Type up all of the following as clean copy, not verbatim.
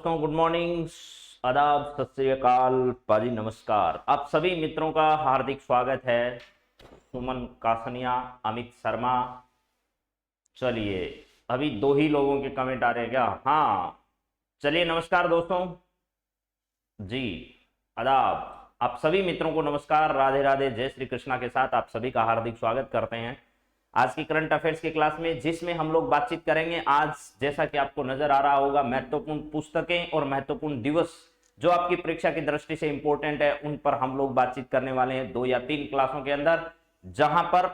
दोस्तों, good morning, आदाब, सत श्री अकाल, पाजी नमस्कार। आप सभी मित्रों का हार्दिक स्वागत है। सुमन कासनिया, अमित शर्मा। चलिए, अभी दो ही लोगों के कमेंट आ रहे हैं क्या? हाँ, चलिए नमस्कार दोस्तों जी, आदाब। आप सभी मित्रों को नमस्कार, राधे राधे, जय श्री कृष्णा के साथ आप सभी का हार्दिक स्वागत करते हैं आज की करंट अफेयर्स की क्लास में, जिसमें हम लोग बातचीत करेंगे आज, जैसा कि आपको नजर आ रहा होगा, महत्वपूर्ण पुस्तकें और महत्वपूर्ण दिवस जो आपकी परीक्षा की दृष्टि से इंपॉर्टेंट है, उन पर हम लोग बातचीत करने वाले हैं 2 या 3 क्लासों के अंदर, जहां पर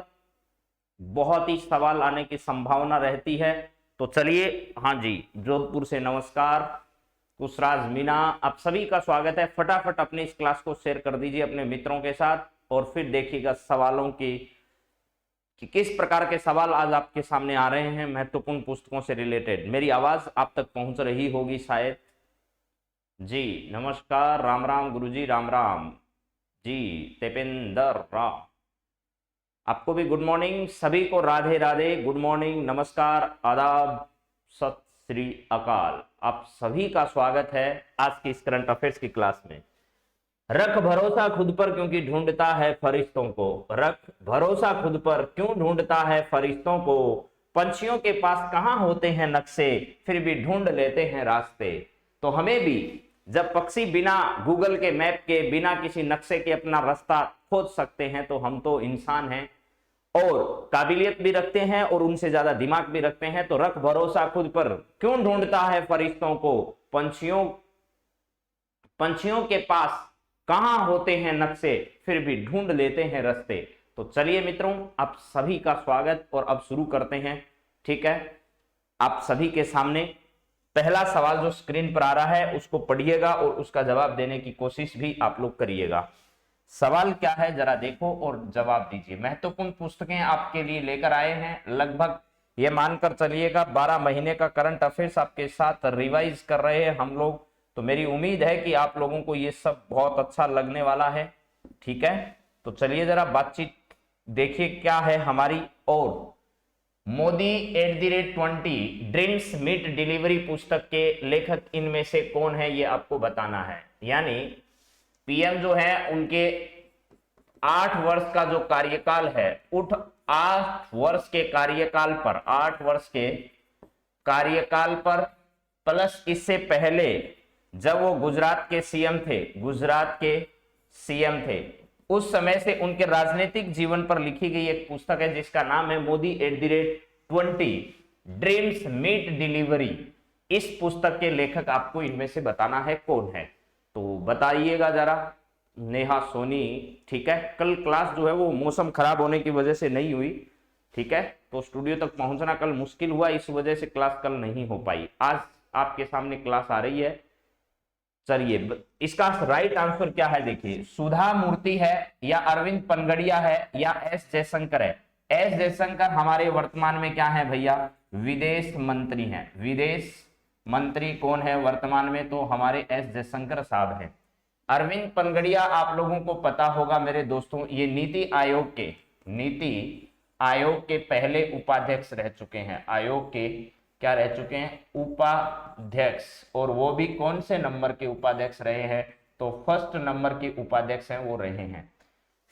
बहुत ही सवाल आने की संभावना रहती है। तो चलिए, हाँ जी, जोधपुर से नमस्कार, कुशराज मीना, आप सभी का स्वागत है। फटाफट अपनी इस क्लास को शेयर कर दीजिए अपने मित्रों के साथ और फिर देखिएगा सवालों की कि किस प्रकार के सवाल आज आपके सामने आ रहे हैं महत्वपूर्ण पुस्तकों से रिलेटेड। मेरी आवाज आप तक पहुंच रही होगी शायद। जी नमस्कार, राम राम गुरुजी, राम राम जी, तेपेंद्र राम, आपको भी गुड मॉर्निंग, सभी को राधे राधे, गुड मॉर्निंग, नमस्कार, आदाब, सत श्री अकाल। आप सभी का स्वागत है आज की इस करंट अफेयर्स की क्लास में। रख भरोसा खुद पर क्योंकि ढूंढता है फरिश्तों को। रख भरोसा खुद पर क्यों ढूंढता है फरिश्तों को। पंछियों के पास कहां होते हैं नक्शे, फिर भी ढूंढ लेते हैं रास्ते। तो हमें भी, जब पक्षी बिना गूगल के मैप के, बिना किसी नक्शे के अपना रास्ता खोज सकते हैं, तो हम तो इंसान हैं और काबिलियत भी रखते हैं और उनसे ज्यादा दिमाग भी रखते हैं। तो रख भरोसा खुद पर क्यों ढूंढता है फरिश्तों को। पंछियों के पास कहां होते हैं नक्शे, फिर भी ढूंढ लेते हैं रास्ते। तो चलिए मित्रों, आप सभी का स्वागत और अब शुरू करते हैं। ठीक है, आप सभी के सामने पहला सवाल जो स्क्रीन पर आ रहा है उसको पढ़िएगा और उसका जवाब देने की कोशिश भी आप लोग करिएगा। सवाल क्या है जरा देखो और जवाब दीजिए। महत्वपूर्ण पुस्तकें आपके लिए लेकर आए हैं, लगभग ये मानकर चलिएगा 12 महीने का करंट अफेयर्स आपके साथ रिवाइज कर रहे हैं हम लोग। तो मेरी उम्मीद है कि आप लोगों को ये सब बहुत अच्छा लगने वाला है। ठीक है, तो चलिए जरा बातचीत देखिए क्या है हमारी। और मोदी @20 ड्रीम्स मीट डिलीवरी पुस्तक के लेखक इनमें से कौन है, ये आपको बताना है। यानी पीएम जो है उनके 8 वर्ष का जो कार्यकाल है, 8 वर्ष के कार्यकाल पर, 8 वर्ष के कार्यकाल पर प्लस इससे पहले जब वो गुजरात के सीएम थे, उस समय से उनके राजनीतिक जीवन पर लिखी गई एक पुस्तक है जिसका नाम है मोदी @20 ड्रीम्स मीट डिलीवरी। इस पुस्तक के लेखक आपको इनमें से बताना है कौन है, तो बताइएगा जरा। नेहा सोनी, ठीक है, कल क्लास जो है वो मौसम खराब होने की वजह से नहीं हुई। ठीक है, तो स्टूडियो तक पहुंचना कल मुश्किल हुआ, इस वजह से क्लास कल नहीं हो पाई। आज आपके सामने क्लास आ रही है। चलिए, इसका राइट आंसर क्या है देखिए। सुधा मूर्ति है या अरविंद पनगड़िया है या एस जयशंकर है। एस जयशंकर हमारे वर्तमान में क्या है भैया, विदेश मंत्री हैं। विदेश मंत्री कौन है वर्तमान में, तो हमारे एस जयशंकर साहब हैं। अरविंद पनगड़िया आप लोगों को पता होगा मेरे दोस्तों, ये नीति आयोग के पहले उपाध्यक्ष रह चुके हैं। आयोग के क्या रह चुके हैं, उपाध्यक्ष। और वो भी कौन से नंबर के उपाध्यक्ष रहे हैं, तो फर्स्ट नंबर के उपाध्यक्ष हैं वो रहे हैं।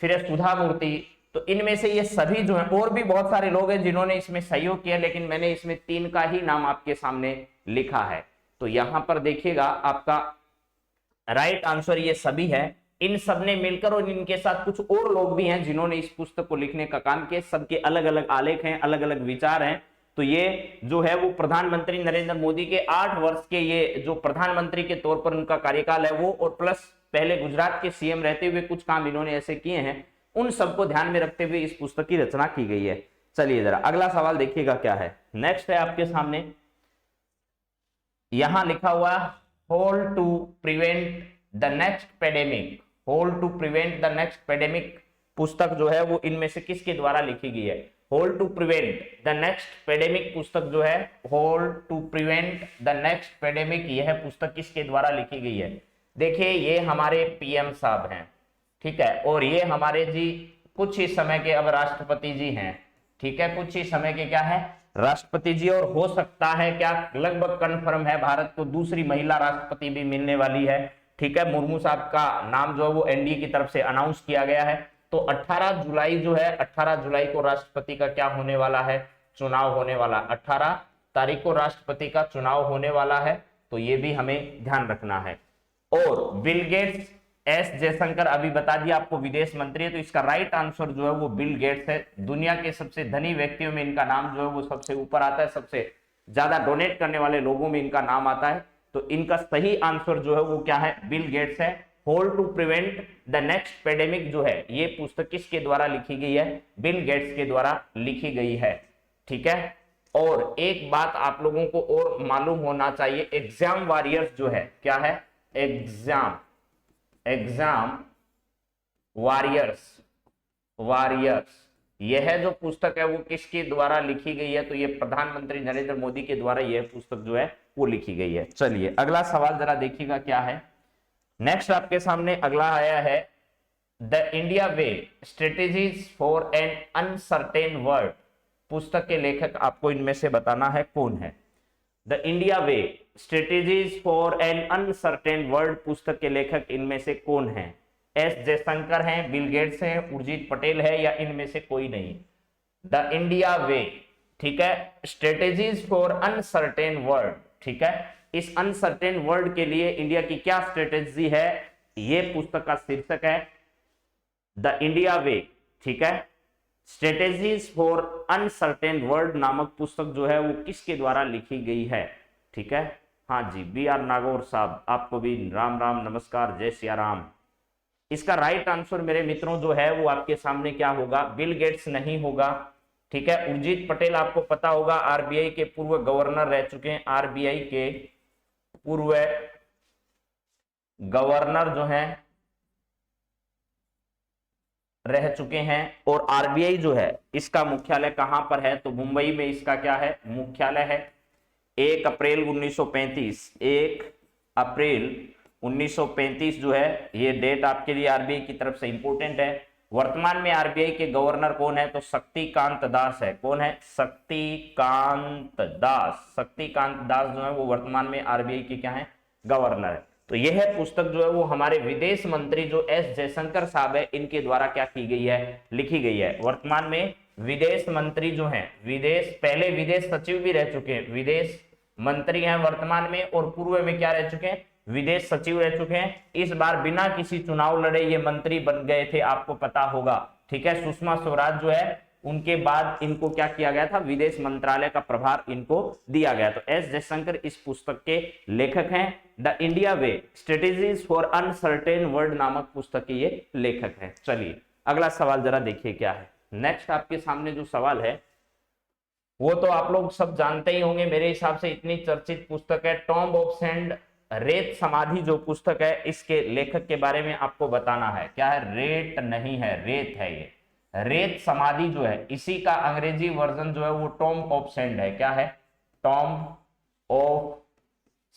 फिर सुधा मूर्ति, तो इनमें से ये सभी जो हैं, और भी बहुत सारे लोग हैं जिन्होंने इसमें सहयोग किया, लेकिन मैंने इसमें 3 का ही नाम आपके सामने लिखा है। तो यहां पर देखिएगा आपका राइट आंसर ये सभी है। इन सब ने मिलकर, और इनके साथ कुछ और लोग भी हैं जिन्होंने इस पुस्तक को लिखने का काम किया। सबके अलग अलग आलेख हैं, अलग अलग विचार हैं। तो ये जो है वो प्रधानमंत्री नरेंद्र मोदी के 8 वर्ष के, ये जो प्रधानमंत्री के तौर पर उनका कार्यकाल है वो, और प्लस पहले गुजरात के सीएम रहते हुए कुछ काम इन्होंने ऐसे किए हैं, उन सबको ध्यान में रखते हुए इस पुस्तक की रचना की गई है। चलिए जरा अगला सवाल देखिएगा क्या है। नेक्स्ट है आपके सामने, यहां लिखा हुआ how to prevent the next pandemic. How to prevent the next pandemic पुस्तक जो है वो इनमें से किसके द्वारा लिखी गई है। How to prevent the next pandemic पुस्तक जो है, how to prevent the next pandemic, यह पुस्तक किसके द्वारा लिखी गई है। देखिए, ये हमारे पीएम साहब हैं, ठीक है, और ये हमारे जी कुछ ही समय के अब राष्ट्रपति जी हैं। ठीक है, कुछ ही समय के क्या है, राष्ट्रपति जी, और हो सकता है क्या, लगभग कंफर्म है, भारत को दूसरी महिला राष्ट्रपति भी मिलने वाली है। ठीक है, मुर्मू साहब का नाम जो है वो एनडीए की तरफ से अनाउंस किया गया है। तो 18 जुलाई जो है, 18 जुलाई को राष्ट्रपति का क्या होने वाला है, चुनाव होने वाला। 18 तारीख को राष्ट्रपति का चुनाव होने वाला है, तो ये भी हमें ध्यान रखना है। और बिल गेट्स, एस जयशंकर अभी बता दिया आपको विदेश मंत्री है, तो इसका राइट आंसर जो है वो बिल गेट्स है। दुनिया के सबसे धनी व्यक्तियों में इनका नाम जो है वो सबसे ऊपर आता है, सबसे ज्यादा डोनेट करने वाले लोगों में इनका नाम आता है। तो इनका सही आंसर जो है वो क्या है, बिल गेट्स है। How to prevent the next pandemic जो है, ये पुस्तक किसके द्वारा लिखी गई है, बिल गेट्स के द्वारा लिखी गई है। ठीक है, और एक बात आप लोगों को और मालूम होना चाहिए, एग्जाम वॉरियर्स जो है, क्या है, एग्जाम वॉरियर्स, यह जो पुस्तक है वो किसके द्वारा लिखी गई है, तो ये प्रधानमंत्री नरेंद्र मोदी के द्वारा यह पुस्तक जो है वो लिखी गई है। चलिए अगला सवाल जरा देखिएगा क्या है। नेक्स्ट आपके सामने अगला आया है, the India way strategies for an uncertain world. पुस्तक के लेखक आपको इनमें से बताना है कौन है। The India way strategies for an uncertain world पुस्तक के लेखक इनमें से कौन है। एस जयशंकर हैं, बिल गेट्स हैं, उर्जित पटेल है, या इनमें से कोई नहीं। द इंडिया वे, ठीक है, स्ट्रेटेजीज फॉर अनसर्टेन वर्ल्ड, ठीक है, इस अनसर्टेन वर्ल्ड के लिए इंडिया की क्या स्ट्रेटेजी है, ये पुस्तक का शीर्षक है द इंडिया वे। ठीक है, स्ट्रेटेजीज फॉर अनसर्टेन वर्ल्ड नामक पुस्तक जो है वो किसके द्वारा लिखी गई है। ठीक है, हाँ जी, बी आर नागौर साहब, आपको भी राम राम नमस्कार, जय सिया राम। इसका राइट आंसर मेरे मित्रों जो है वो आपके सामने क्या होगा, बिल गेट्स नहीं होगा। ठीक है, उर्जित पटेल आपको पता होगा, आरबीआई के पूर्व गवर्नर रह चुके हैं, आरबीआई के पूर्व गवर्नर जो हैं रह चुके हैं। और आरबीआई जो है इसका मुख्यालय कहां पर है, तो मुंबई में इसका क्या है, मुख्यालय है। 1 अप्रैल 1935, 1 अप्रैल 1935 जो है ये डेट आपके लिए आरबीआई की तरफ से इंपोर्टेंट है। वर्तमान में आरबीआई के गवर्नर कौन है, तो शक्तिकांत दास है। कौन है, शक्तिकांत दास। शक्तिकांत दास जो है वो वर्तमान में आरबीआई के क्या है, गवर्नर है। तो यह पुस्तक जो है वो हमारे विदेश मंत्री जो एस जयशंकर साहब है इनके द्वारा क्या की गई है, लिखी गई है। वर्तमान में विदेश मंत्री जो हैं, पहले विदेश सचिव भी रह चुके हैं, विदेश मंत्री हैं वर्तमान में, और पूर्व में क्या रह चुके हैं, विदेश सचिव रह चुके हैं। इस बार बिना किसी चुनाव लड़े ये मंत्री बन गए थे, आपको पता होगा। ठीक है, सुषमा स्वराज जो है उनके बाद इनको क्या किया गया था, विदेश मंत्रालय का प्रभार इनको दिया गया। तो एस जयशंकर इस पुस्तक के लेखक हैं। The India way strategies for uncertain world नामक पुस्तक के ये लेखक हैं। चलिए अगला सवाल जरा देखिए क्या है। नेक्स्ट आपके सामने जो सवाल है वो तो आप लोग सब जानते ही होंगे, मेरे हिसाब से इतनी चर्चित पुस्तक है, टॉम्ब ऑफ सैंड, रेत समाधि जो पुस्तक है इसके लेखक के बारे में आपको बताना है। क्या है, रेत नहीं है, रेत है ये, रेत समाधि जो है इसी का अंग्रेजी वर्जन जो है वो टॉम्ब ऑफ सैंड है। क्या है, tomb of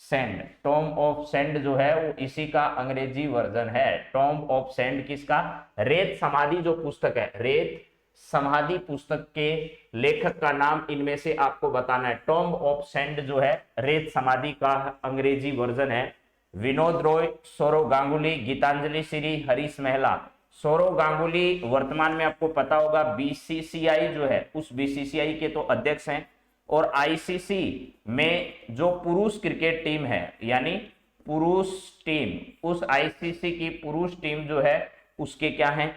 sand. Tomb of sand जो है वो इसी का अंग्रेजी वर्जन है। टॉम्ब ऑफ सैंड किसका, रेत समाधि जो पुस्तक है, रेत समाधि पुस्तक के लेखक का नाम इनमें से आपको बताना है। टॉम्ब ऑफ सैंड जो है रेत समाधि का अंग्रेजी वर्जन है। विनोद रॉय, सौरव गांगुली, गीतांजलि श्री, हरीश महला। सौरव गांगुली वर्तमान में आपको पता होगा बीसीसीआई जो है उस बीसीसीआई के तो अध्यक्ष हैं, और आईसीसी में जो पुरुष क्रिकेट टीम है यानी पुरुष टीम, उस आईसीसी की पुरुष टीम जो है उसके क्या है,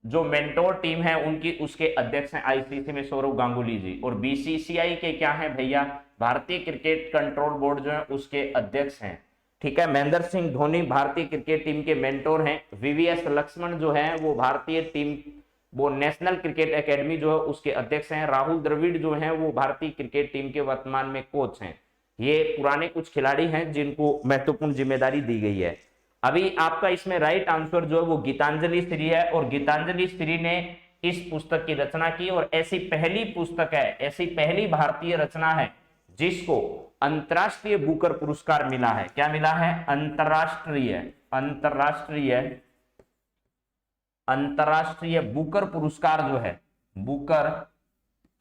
जो मेंटोर टीम है उनकी, उसके अध्यक्ष हैं आईसीसी में सौरव गांगुली जी। और बीसीसीआई के क्या हैं भैया, भारतीय क्रिकेट कंट्रोल बोर्ड जो है उसके अध्यक्ष हैं। ठीक है, महेंद्र सिंह धोनी भारतीय क्रिकेट टीम के मेंटोर हैं। वीवीएस लक्ष्मण जो है वो भारतीय टीम, वो नेशनल क्रिकेट एकेडमी जो है उसके अध्यक्ष हैं। राहुल द्रविड़ जो है वो भारतीय क्रिकेट टीम के वर्तमान में कोच हैं। ये पुराने कुछ खिलाड़ी हैं जिनको महत्वपूर्ण जिम्मेदारी दी गई है। अभी आपका इसमें राइट आंसर जो है वो गीतांजलि श्री है, और गीतांजलि श्री ने इस पुस्तक की रचना की, और ऐसी पहली पुस्तक है, ऐसी पहली भारतीय रचना है जिसको अंतरराष्ट्रीय बुकर पुरस्कार मिला है। क्या मिला है, अंतरराष्ट्रीय बुकर पुरस्कार जो है, बुकर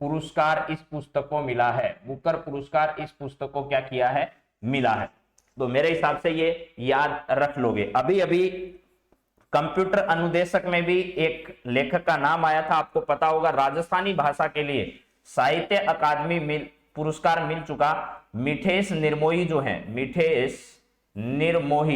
पुरस्कार इस पुस्तक को मिला है, बुकर पुरस्कार इस पुस्तक को क्या किया है, मिला है। तो मेरे हिसाब से ये याद रख लोगे। अभी अभी कंप्यूटर अनुदेशक में भी एक लेखक का नाम आया था, आपको पता होगा, राजस्थानी भाषा के लिए साहित्य अकादमी पुरस्कार मिल चुका मिठेश निर्मोही जो है, मिठेश निर्मोही,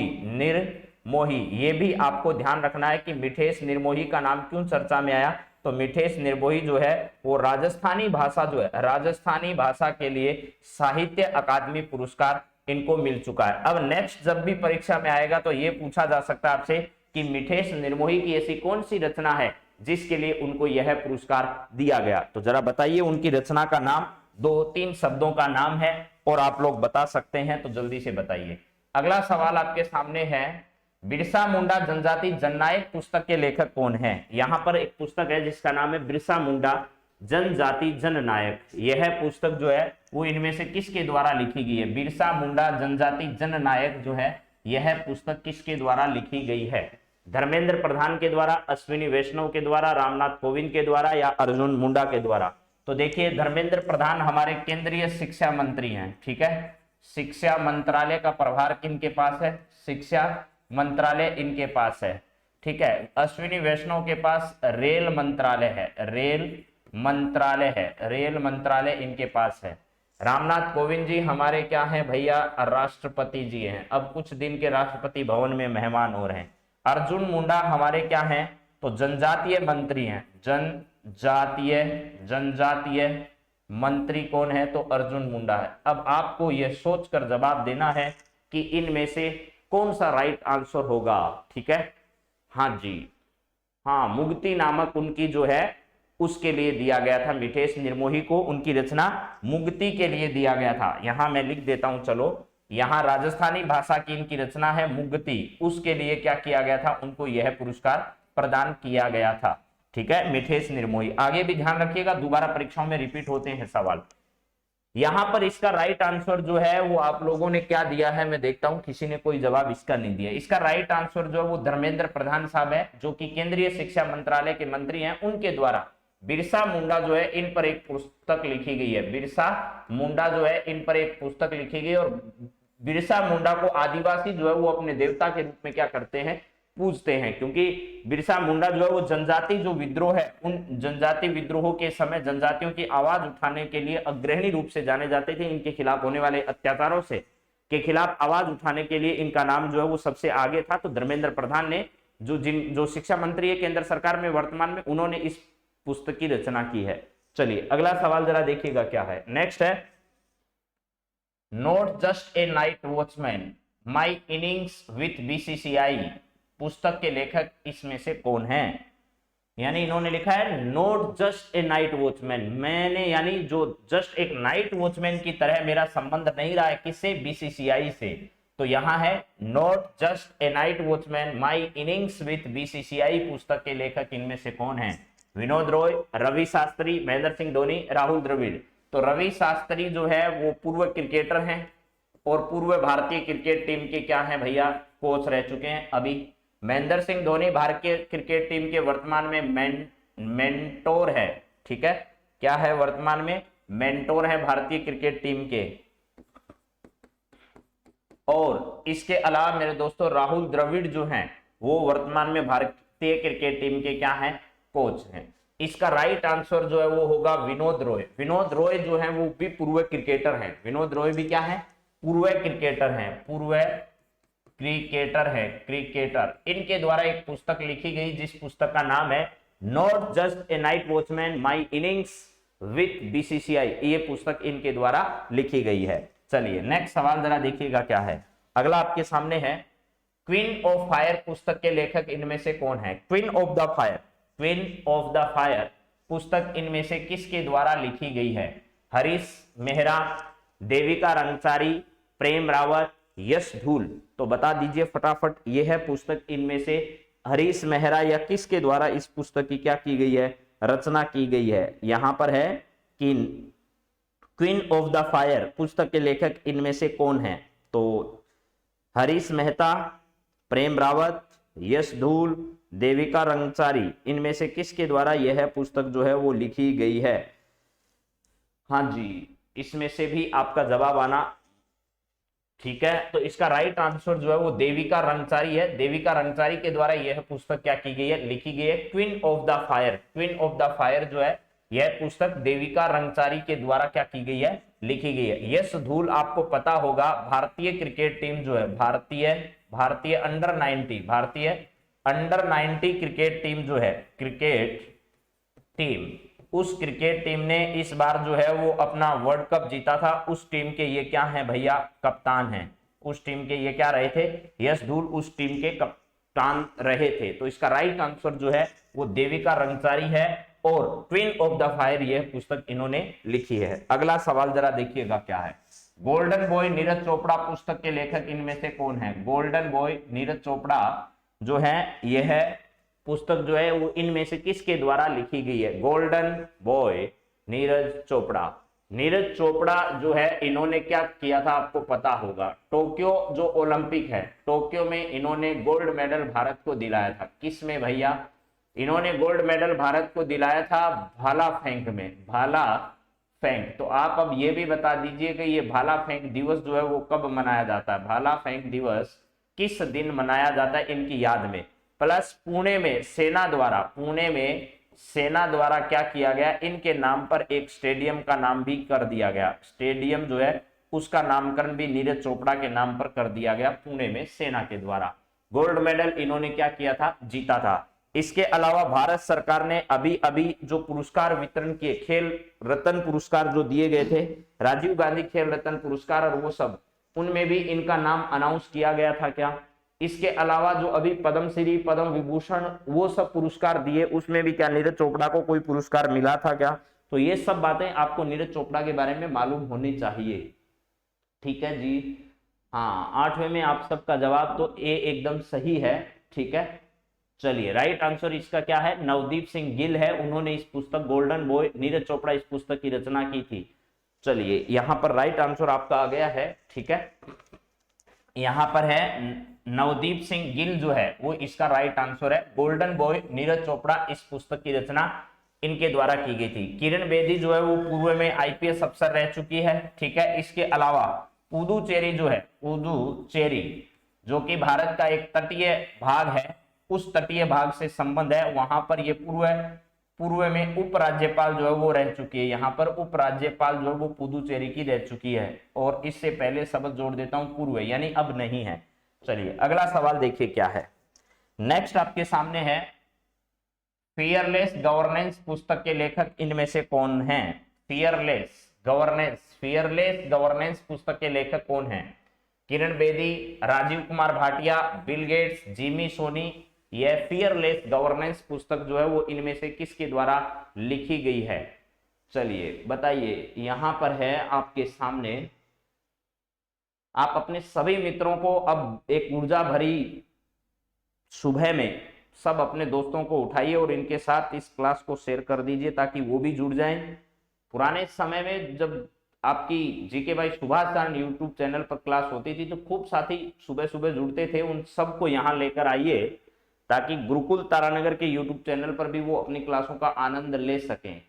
ये भी आपको ध्यान रखना है कि मिठेश निर्मोही का नाम क्यों चर्चा में आया। तो मिठेश निर्मोही जो है वो राजस्थानी भाषा जो है, राजस्थानी भाषा के लिए साहित्य अकादमी पुरस्कार इनको मिल चुका है। अब नेक्स्ट जब भी परीक्षा में आएगा तो ये पूछा जा सकता है आपसे कि मिठेश निर्मोही की ऐसी कौन सी रचना है जिसके लिए उनको यह पुरस्कार दिया गया। तो जरा बताइए उनकी रचना का नाम, 2-3 शब्दों का नाम है और आप लोग बता सकते हैं तो जल्दी से बताइए। अगला सवाल आपके सामने है, बिरसा मुंडा जनजाति जननायक पुस्तक के लेखक कौन है। यहां पर एक पुस्तक है जिसका नाम है बिरसा मुंडा जनजाति जननायक। यह पुस्तक जो है वो इनमें से किसके द्वारा लिखी गई है, बिरसा मुंडा जनजाति जननायक जो है यह पुस्तक किसके द्वारा लिखी गई है, धर्मेंद्र प्रधान के द्वारा, अश्विनी वैष्णव के द्वारा, रामनाथ कोविंद के द्वारा या अर्जुन मुंडा के द्वारा। तो देखिए धर्मेंद्र प्रधान हमारे केंद्रीय शिक्षा मंत्री हैं, ठीक है, शिक्षा मंत्रालय का प्रभार किनके पास है, शिक्षा मंत्रालय इनके पास है, ठीक है। अश्विनी वैष्णव के पास रेल मंत्रालय है, रेल मंत्रालय इनके पास है। रामनाथ कोविंद जी हमारे क्या हैं भैया, राष्ट्रपति जी हैं, अब कुछ दिन के राष्ट्रपति भवन में मेहमान हो रहे हैं। अर्जुन मुंडा हमारे क्या हैं, तो जनजातीय मंत्री हैं, जनजातीय मंत्री कौन है, तो अर्जुन मुंडा है। अब आपको यह सोचकर जवाब देना है कि इनमें से कौन सा राइट आंसर होगा, ठीक है। हाँ जी, हाँ, मुक्ति नामक उनकी जो है उसके लिए दिया गया था, मिठेश निर्मोही को उनकी रचना मुक्ति के लिए दिया गया था। यहां मैं लिख देता हूं, चलो, यहां राजस्थानी भाषा की इनकी रचना है मुक्ति, उसके लिए क्या किया गया था, उनको यह पुरस्कार प्रदान किया गया था, ठीक है, मिठेश निर्मोही। आगे भी ध्यान रखिएगा, दोबारा परीक्षाओं में रिपीट होते हैं सवाल। यहां पर इसका राइट आंसर जो है वो आप लोगों ने क्या दिया है, मैं देखता हूं, किसी ने कोई जवाब इसका नहीं दिया। इसका राइट आंसर जो है वो धर्मेंद्र प्रधान साहब है, जो कि केंद्रीय शिक्षा मंत्रालय के मंत्री हैं, उनके द्वारा बिरसा मुंडा जो है इन पर एक पुस्तक लिखी गई है, बिरसा मुंडा जो है इन पर एक पुस्तक लिखी गई। और बिरसा मुंडा को आदिवासी जो है वो अपने देवता के रूप में क्या करते हैं, पूजते हैं, क्योंकि बिरसा मुंडा जो है वो जनजाति जो विद्रोह है, उन जनजाति विद्रोहों के समय जनजातियों की आवाज उठाने के लिए अग्रणी रूप से जाने जाते थे। इनके खिलाफ होने वाले अत्याचारों से के खिलाफ आवाज उठाने के लिए इनका नाम जो है वो सबसे आगे था। तो धर्मेंद्र प्रधान ने जो शिक्षा मंत्री है केंद्र सरकार में वर्तमान में, उन्होंने इस पुस्तक की रचना की है। चलिए अगला सवाल जरा देखिएगा क्या है। नेक्स्ट है, not just a night watchman, my innings with BCCI पुस्तक के लेखक इसमें से कौन है। यानी इन्होंने लिखा है not just a night watchman, मैंने यानी जो जस्ट एक नाइट वॉचमैन की तरह मेरा संबंध नहीं रहा है, किससे, बीसीसीआई से। तो यहां है not just a night watchman, my innings with BCCI पुस्तक के लेखक इनमें से कौन है, विनोद रॉय, रवि शास्त्री, महेंद्र सिंह धोनी, राहुल द्रविड़। तो रवि शास्त्री जो है वो पूर्व क्रिकेटर हैं और पूर्व भारतीय क्रिकेट टीम के क्या हैं भैया, कोच रह चुके हैं अभी। महेंद्र सिंह धोनी भारतीय क्रिकेट टीम के वर्तमान में मेंटोर है, ठीक है, क्या है, वर्तमान में मेंटोर है भारतीय क्रिकेट टीम के। और इसके अलावा मेरे दोस्तों राहुल द्रविड़ जो हैं वो वर्तमान में भारतीय क्रिकेट टीम के क्या हैं, कोच हैं। इसका राइट आंसर जो है वो होगा विनोद रॉय। विनोद रॉय जो है वो भी पूर्व क्रिकेटर हैं, विनोद रॉय भी क्या है, पूर्व क्रिकेटर हैं, पूर्व क्रिकेटर है, क्रिकेटर। इनके द्वारा एक पुस्तक लिखी गई जिस पुस्तक का नाम है not just a night watchman, my innings with BCCI, ये पुस्तक इनके द्वारा लिखी गई है। चलिए नेक्स्ट सवाल जरा देखिएगा क्या है। अगला आपके सामने है, क्वीन ऑफ फायर पुस्तक के लेखक इनमें से कौन है। Queen of the fire, queen of the fire पुस्तक इनमें से किसके द्वारा लिखी गई है, हरीश मेहरा, देविका रंगचारी, प्रेम रावत, यश धूल। तो बता दीजिए फटाफट, यह है पुस्तक इनमें से हरीश मेहरा या किसके द्वारा इस पुस्तक की क्या की गई है, रचना की गई है। यहां पर है कि क्वीन ऑफ द फायर पुस्तक के लेखक इनमें से कौन है, तो हरीश मेहता, प्रेम रावत, यश धूल, देविका रंगचारी, इनमें से किसके द्वारा यह पुस्तक जो है वो लिखी गई है। हाँ जी, इसमें से भी आपका जवाब आना ठीक है। तो इसका राइट आंसर जो है वो देविका रंगचारी है। देविका रंगचारी के द्वारा यह पुस्तक क्या की गई है, लिखी गई है, queen of the fire. Queen of the fire जो है यह पुस्तक देविका रंगचारी के द्वारा क्या की गई है, लिखी गई है। यश धूल आपको पता होगा, भारतीय क्रिकेट टीम जो है, भारतीय अंडर 90, भारतीय अंडर 90 क्रिकेट टीम जो है, क्रिकेट टीम, उस क्रिकेट टीम ने इस बार जो है वो अपना वर्ल्ड कप जीता था। उस टीम के ये क्या है भैया, कप्तान हैं। उस टीम के ये क्या रहे थे, यश धूल उस टीम के कप्तान रहे थे। तो इसका राइट आंसर जो है वो देविका रंगचारी है और क्वीन ऑफ द फायर यह पुस्तक इन्होंने लिखी है। अगला सवाल जरा देखिएगा क्या है। गोल्डन बॉय नीरज चोपड़ा पुस्तक के लेखक इनमें से कौन है। गोल्डन बॉय नीरज चोपड़ा जो है यह पुस्तक जो है वो इनमें से किसके द्वारा लिखी गई है। Golden boy Neeraj Chopra. नीरज चोपड़ा जो है इन्होंने क्या किया था आपको पता होगा, टोक्यो जो ओलंपिक है, टोक्यो में इन्होंने गोल्ड मेडल भारत को दिलाया था। किस में भैया, इन्होंने गोल्ड मेडल भारत को दिलाया था भाला फेंक में, भाला फेंक। तो आप अब ये भी बता दीजिए कि ये भाला फेंक दिवस जो है वो कब मनाया जाता है, भाला फेंक दिवस किस दिन मनाया जाता है इनकी याद में। प्लस पुणे में सेना द्वारा, पुणे में सेना द्वारा क्या किया गया, इनके नाम पर एक स्टेडियम का नाम भी कर दिया गया। स्टेडियम जो है उसका नामकरण भी नीरज चोपड़ा के नाम पर कर दिया गया पुणे में सेना के द्वारा। गोल्ड मेडल इन्होंने क्या किया था, जीता था। इसके अलावा भारत सरकार ने अभी अभी जो पुरस्कार वितरण किए, खेल रत्न पुरस्कार जो दिए गए थे, राजीव गांधी खेल रत्न पुरस्कार और वो सब, उनमें भी इनका नाम अनाउंस किया गया था क्या। इसके अलावा जो अभी पद्मश्री, पद्म विभूषण वो सब पुरस्कार दिए, उसमें भी क्या नीरज चोपड़ा को कोई पुरस्कार मिला था क्या। तो ये सब बातें आपको नीरज चोपड़ा के बारे में मालूम होनी चाहिए। ठीक है जी, हाँ, 8वें में आप सबका जवाब तो ए एकदम सही है। ठीक है, चलिए राइट आंसर इसका क्या है, नवदीप सिंह गिल है। उन्होंने इस पुस्तक गोल्डन बॉय नीरज चोपड़ा इस पुस्तक की रचना की थी। चलिए यहां पर राइट आंसर आपका आ गया है। ठीक है, यहां पर है नवदीप सिंह गिल जो है वो इसका राइट आंसर है। गोल्डन बॉय नीरज चोपड़ा इस पुस्तक की रचना इनके द्वारा की गई थी। किरण बेदी जो है वो पूर्व में आईपीएस अफसर रह चुकी है। ठीक है, इसके अलावा पुदुचेरी जो है, पुदुचेरी जो कि भारत का एक तटीय भाग है, उस तटीय भाग से संबंध है, वहां पर ये पूर्व में उपराज्यपाल जो है वो रह चुकी है। यहाँ पर उपराज्यपाल जो है वो पुदुचेरी की रह चुकी है। और इससे पहले शब्द जोड़ देता हूं पूर्व, यानी अब नहीं है। चलिए अगला सवाल देखिए क्या है। नेक्स्ट आपके सामने है, फियरलेस गवर्नेंस पुस्तक के लेखक इनमें से कौन हैं। फियरलेस गवर्नेंस पुस्तक के लेखक कौन हैं। Kiran Bedi, Rajiv Kumar Bhatia, Bill Gates, Jimmy Soni. यह फियरलेस गवर्नेंस पुस्तक जो है वो इनमें से किसके द्वारा लिखी गई है। चलिए बताइए, यहां पर है आपके सामने। आप अपने सभी मित्रों को अब एक ऊर्जा भरी सुबह में सब अपने दोस्तों को उठाइए और इनके साथ इस क्लास को शेयर कर दीजिए ताकि वो भी जुड़ जाएं। पुराने समय में जब आपकी जीके भाई सुभाष चरण यूट्यूब चैनल पर क्लास होती थी तो खूब साथी सुबह सुबह जुड़ते थे, उन सबको यहाँ लेकर आइए ताकि गुरुकुल तारानगर के यूट्यूब चैनल पर भी वो अपनी क्लासों का आनंद ले सकें,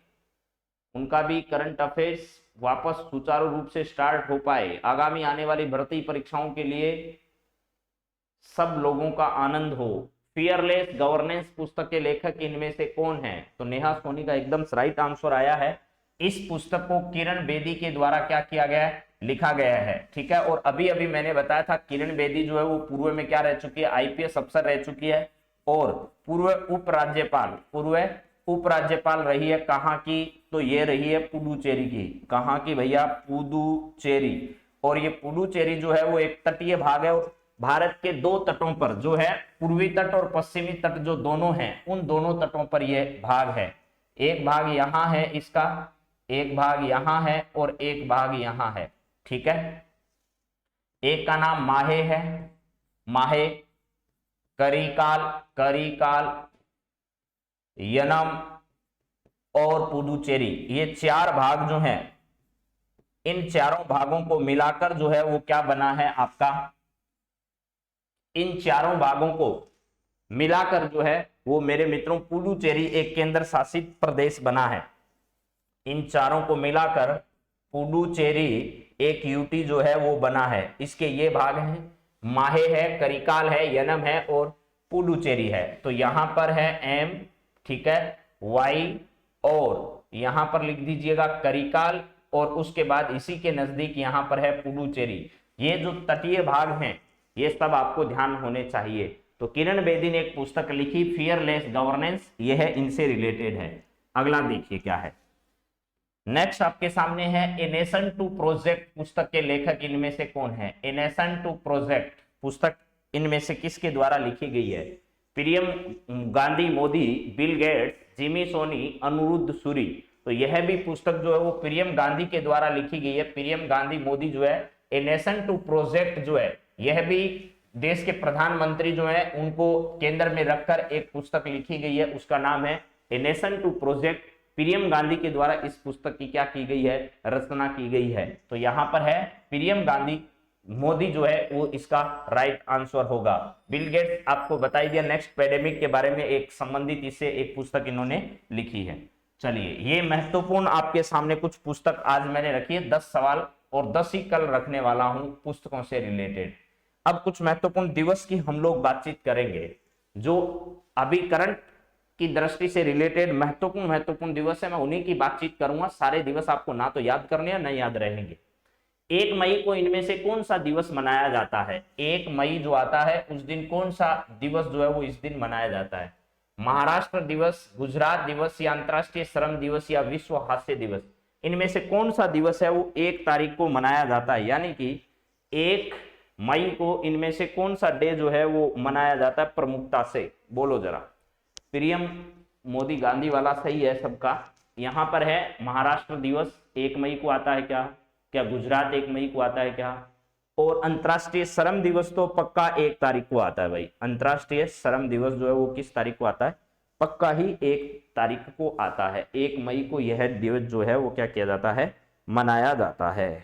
उनका भी करंट अफेयर्स वापस सुचारू रूप से स्टार्ट हो पाए, आगामी आने वाली भर्ती परीक्षाओं के लिए सब लोगों का आनंद हो। फियरलेस गवर्नेंस पुस्तक के लेखक इनमें से कौन है, तो नेहा सोनी का एकदम राइट आंसर आया है। इस पुस्तक को किरण बेदी के द्वारा क्या किया गया है, लिखा गया है। ठीक है, और अभी अभी मैंने बताया था किरण बेदी जो है वो पूर्व में क्या रह चुकी है, आईपीएस अफसर रह चुकी है और पूर्व उपराज्यपाल रही है। कहाँ की, तो ये रही है पुडुचेरी की। कहाँ की भैया, पुडुचेरी। और ये पुडुचेरी जो है वो एक तटीय भाग है और भारत के दो तटों पर जो है, पूर्वी तट और पश्चिमी तट जो दोनों हैं, उन दोनों तटों पर यह भाग है। एक भाग यहाँ है इसका, एक भाग यहाँ है और एक भाग यहाँ है। ठीक है, एक का नाम माहे है, माहे, करिकाल, यनम और पुडुचेरी। ये चार भाग जो हैं, इन चारों भागों को मिलाकर जो है वो क्या बना है आपका, इन चारों भागों को मिलाकर जो है वो मेरे मित्रों पुडुचेरी एक केंद्र शासित प्रदेश बना है। इन चारों को मिलाकर पुडुचेरी एक यूटी जो है वो बना है। इसके ये भाग हैं, माहे है, करिकाल है, यनम है और पुडुचेरी है। तो यहां पर है एम, ठीक है, वाई और यहां पर लिख दीजिएगा करिकाल और उसके बाद इसी के नजदीक यहां पर है पुडुचेरी। ये जो तटीय भाग हैं ये सब आपको ध्यान होने चाहिए। तो किरण बेदी ने एक पुस्तक लिखी फियरलेस गवर्नेंस, ये है इनसे रिलेटेड है। अगला देखिए क्या है। नेक्स्ट आपके सामने है ए नेशन टू प्रोजेक्ट। पुस्तक के लेखक इनमें से कौन है? ए नेशन टू प्रोजेक्ट पुस्तक इनमें से किसके द्वारा लिखी गई है? Priyam Gandhi Mody, Bill Gates, Jimmy Soni, Anirudh Suri. तो यह भी पुस्तक जो है वो प्रियम गांधी के द्वारा लिखी गई है। प्रियम गांधी मोदी जो है ए नेशन टू प्रोजेक्ट जो है यह भी देश के प्रधानमंत्री जो है उनको केंद्र में रखकर एक पुस्तक लिखी गई है, उसका नाम है ए नेशन टू प्रोजेक्ट। प्रियम गांधी के द्वारा इस पुस्तक की क्या की गई है? रचना की गई है। तो यहां पर है प्रियम गांधी मोदी जो है वो इसका राइट आंसर होगा। बिल गेट्स आपको बताई दिया। नेक्स्ट पेंडेमिक के बारे में एक संबंधित इससे एक पुस्तक इन्होंने लिखी है। चलिए, ये महत्वपूर्ण आपके सामने कुछ पुस्तक आज मैंने रखी है। 10 सवाल और 10 ही कल रखने वाला हूं पुस्तकों से रिलेटेड। अब कुछ महत्वपूर्ण दिवस की हम लोग बातचीत करेंगे जो अभी करंट की दृष्टि से रिलेटेड महत्वपूर्ण दिवस है, मैं उन्हीं की बातचीत करूंगा। सारे दिवस आपको ना तो याद करने हैं ना याद रहेंगे। 1 मई को इनमें से कौन सा दिवस मनाया जाता है? 1 मई जो आता है उस दिन कौन सा दिवस जो है वो इस दिन मनाया जाता है? महाराष्ट्र दिवस, गुजरात दिवस या अंतर्राष्ट्रीय श्रम दिवस या विश्व हास्य दिवस? इनमें से कौन सा दिवस है वो 1 तारीख को मनाया जाता है? यानी कि 1 मई को इनमें से कौन सा डे जो है वो मनाया जाता है प्रमुखता से? बोलो जरा। प्रियम मोदी गांधी वाला सही है सबका। यहां पर है महाराष्ट्र दिवस 1 मई को आता है क्या? क्या गुजरात 1 मई को आता है क्या? और अंतर्राष्ट्रीय श्रम दिवस तो पक्का 1 तारीख को आता है भाई। अंतर्राष्ट्रीय श्रम दिवस जो है वो किस तारीख को आता है? पक्का ही 1 तारीख को आता है। 1 मई को यह दिवस जो है वो क्या किया जाता है? मनाया जाता है।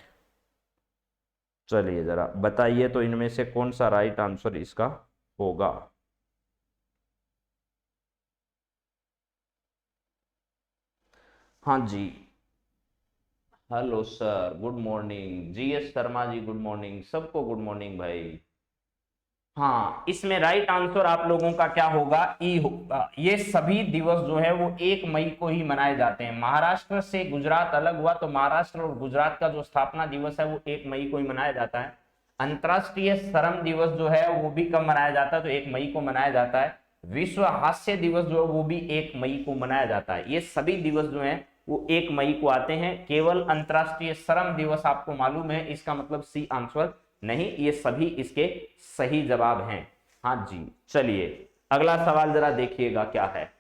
चलिए जरा बताइए तो इनमें से कौन सा राइट आंसर इसका होगा? हाँ जी, hello sir, good morning. GS Sharma ji good morning, सबको गुड मॉर्निंग भाई। हाँ, इसमें राइट आंसर आप लोगों का क्या होगा? ई होगा। ये सभी दिवस जो है वो 1 मई को ही मनाए जाते हैं। महाराष्ट्र से गुजरात अलग हुआ तो महाराष्ट्र और गुजरात का जो स्थापना दिवस है वो 1 मई को ही मनाया जाता है। अंतर्राष्ट्रीय श्रम दिवस जो है वो भी कब मनाया जाता है? तो 1 मई को मनाया जाता है। विश्व हास्य दिवस जो है वो भी 1 मई को मनाया जाता है। ये सभी दिवस जो है वो 1 मई को आते हैं। केवल अंतर्राष्ट्रीय श्रम दिवस आपको मालूम है, इसका मतलब सी आंसर नहीं, ये सभी इसके सही जवाब हैं। हाँ जी, चलिए अगला सवाल जरा देखिएगा क्या है।